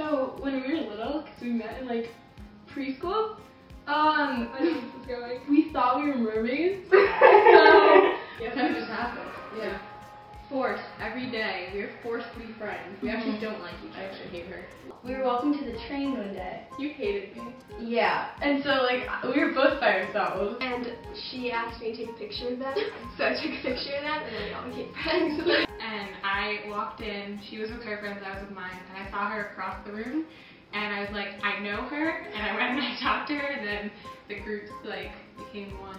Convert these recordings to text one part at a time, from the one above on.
So when we were little, because we met in like preschool, I know where this is going. we thought we were mermaids. So It kind of just happened. Yeah. Forced every day. We were forced to be friends. We actually don't like each other. I actually hate her. We were walking to the train one day. You hated me. Yeah. and so like we were both by ourselves. And she asked me to take a picture of them, so I took a picture of them, and then we all became friends. And I walked in, she was with her friends, I was with mine, and I saw her across the room, and I was like, I know her, and I went and I talked to her, and then the groups like became one.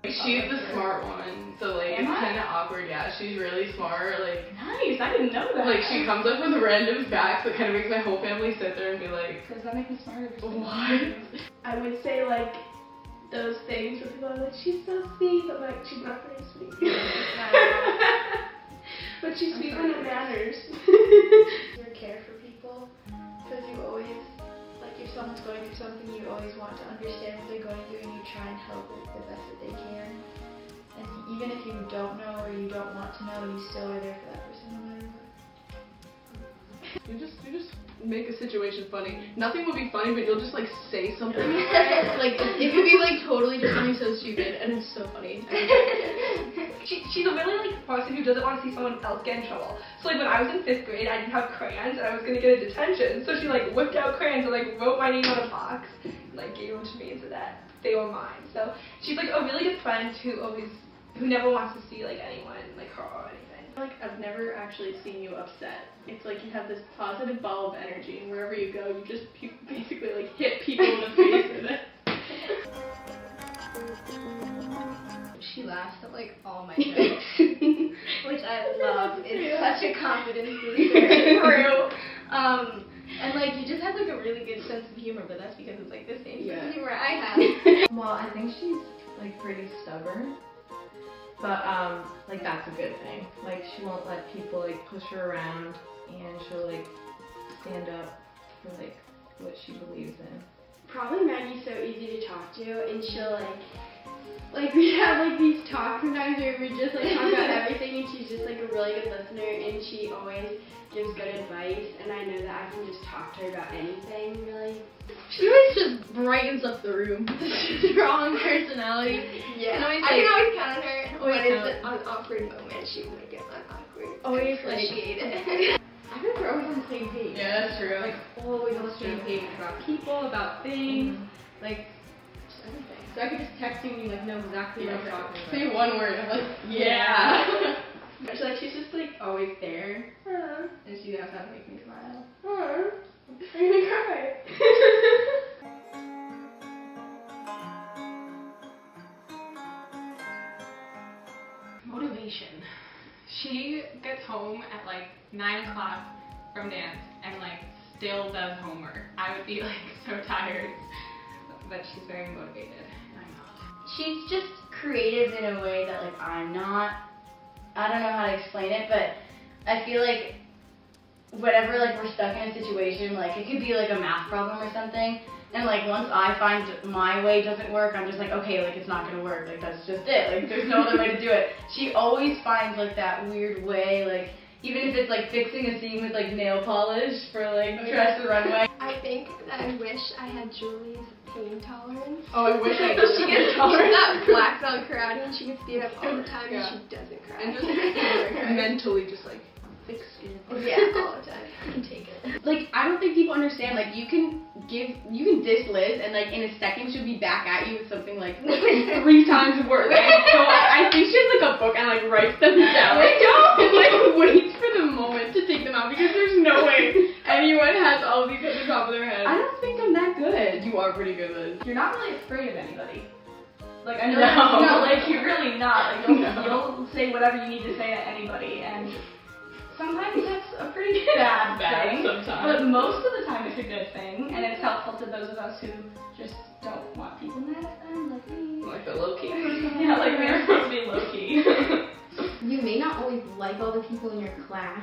She's the smart one, so like it's kind of awkward. Yeah, she's really smart. Like Nice, I didn't know that. like she comes up with random facts that kind of makes my whole family sit there and be like, Does that make me smarter? what? I would say like those things where people are like, she's so sweet, but like she's not very sweet. But she's sweet when it matters. You care for people because you always, like if someone's going through something, you always want to understand what they're going through and you try and help it the best that they can. And even if you don't know or you don't want to know, you still are there for that person no matter what. You just make a situation funny. Nothing will be funny, but you'll just like say something. Like it could be like totally just something so stupid and it's so funny. She's a really like person who doesn't want to see someone else get in trouble. So like when I was in 5th grade, I didn't have crayons and I was gonna get a detention. So she like whipped out crayons and like wrote my name on a box and like gave them to me so that they were mine. So she's like a really good friend who never wants to see like anyone like her or anything. Like I've never actually seen you upset. It's like you have this positive ball of energy, and wherever you go, you just basically like hit people in the face with it. She laughs at like all my jokes, which I love. It's such a confidence booster. True. And like you just have like a really good sense of humor, but that's because it's like the same sense of humor I have. Well, I think she's like pretty stubborn, but like that's a good thing. Like she won't let people like push her around, and she'll like stand up for like what she believes in. Probably Maggie's so easy to talk to, and she'll like we have like these talks sometimes where we just like talk about everything, and she's just like a really good listener, and she always gives good advice, and I know that I can just talk to her about anything really. She always just brightens up the room. Strong personality. Yeah, I I can always count on her. Always When count. it's an awkward moment, she will make it awkward. Always, like- appreciate it. I think we're always on the same page. Yeah, that's true. Like always on the same page about people, about things, like just everything. So I could just text you and you like know exactly what I'm talking about. Say one word. I'm like, yeah. She's just like always there, And she knows how to make me smile. I'm gonna cry. Motivation. She gets home at like 9 o'clock from dance and like still does homework. I would be like so tired, but she's very motivated and I'm not. She's just creative in a way that like I'm not. I don't know how to explain it, but I feel like whenever like we're stuck in a situation, like it could be like a math problem or something, and like once I find my way doesn't work, I'm just like, okay, like it's not gonna work, like that's just it, like there's no other way to do it. She always finds like that weird way, like even if it's like fixing a seam with like nail polish for like Dress the Runway. I think that I wish I had Julie's pain tolerance. Oh, I wish I She gets that black belt karate and she can stand up all the time and she doesn't cry. And just mentally just like thick skin. Yeah, all the time. I can take it. Like I don't think people understand, like you can diss Liz and like in a second she'll be back at you with something like 3 times worse. So I think she has like a book and like writes them down. And like waits for the moment to take them out because there's no way anyone has all of these at the top of their head. I don't think I'm that good. You are pretty good, Liz. You're not really afraid of anybody. Like I know, No. no, like you're really not. Like you'll say whatever you need to say to anybody, and sometimes that's a pretty bad thing. Sometimes. But most of the time it's a good thing, and it's helpful to those of us who just don't want people mad at them, like me. Like the low key. Yeah, like we're supposed to be low key. You may not always like all the people in your class,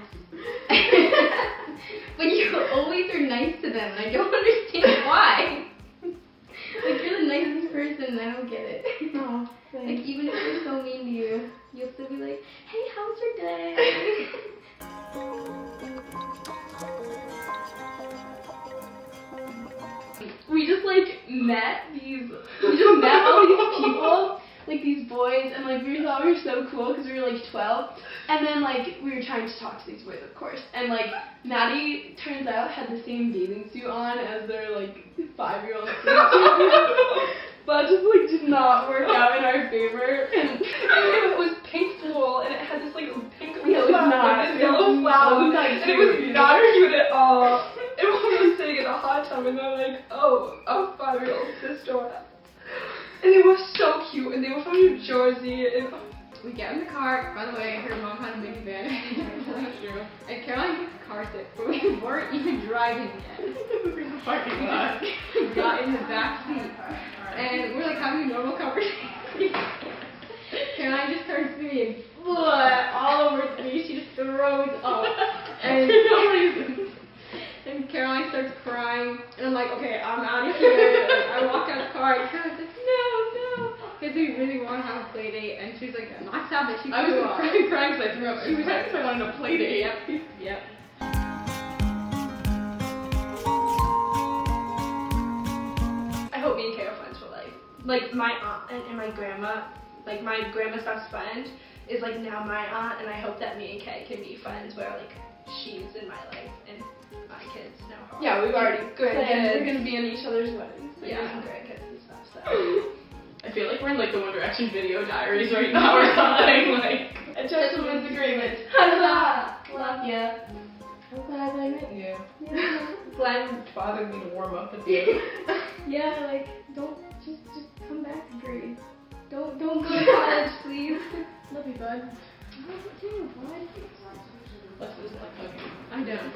but you always are nice to them, and I don't understand why. Like, you're the nicest person, and I don't get it. Oh, Like, even if they're so mean to you, you'll still be like, hey, how's your day? met all these people, like these boys, and like we thought we were so cool because we were like 12, and then like we were trying to talk to these boys, of course, and like Maddie turns out had the same bathing suit on as their like 5-year-old but just like did not work out in our favor, and it was pink wool, and it had this like pink yellow flower, and it was not cute at all. And we were sitting in a hot tub, and they're like, oh, a 5-year-old sister. And they were so cute, and they were from New Jersey, and We get in the car. By the way, her mom had a minivan. That's true. And Caroline gets car sick, but we weren't even driving yet. In the parking lot. We got in the back seat, and we're like having a normal conversation. Caroline just starts spewing blood all over me. She just throws up, and for no reason. And Caroline starts crying, and I'm like, okay, I'm out of here. Like, I walk out the car, and Caroline's like, no, because we really want to have a play date, and she's like, not sad that she I was threw up. crying because I threw up. She was like, I wanted to play date. Yep. I hope me and Kay are friends for life. Like my aunt and my grandma, like my grandma's best friend is like now my aunt, and I hope that me and Kay can be friends where like she's in my life and my kids know her. Yeah, we've already planned. We're grandkids. gonna be in each other's weddings. Yeah, grandkids and stuff. So I feel like we're in like the One Direction video diaries right now or something. Like A gentleman's agreement. Love ya. I'm glad I met you. Yeah. Glenn bothered me to warm up with you. Yeah, like don't just come back and breathe. Don't go to college, please. Love you, bud. I love you too, bud. what's this like? Okay. I don't.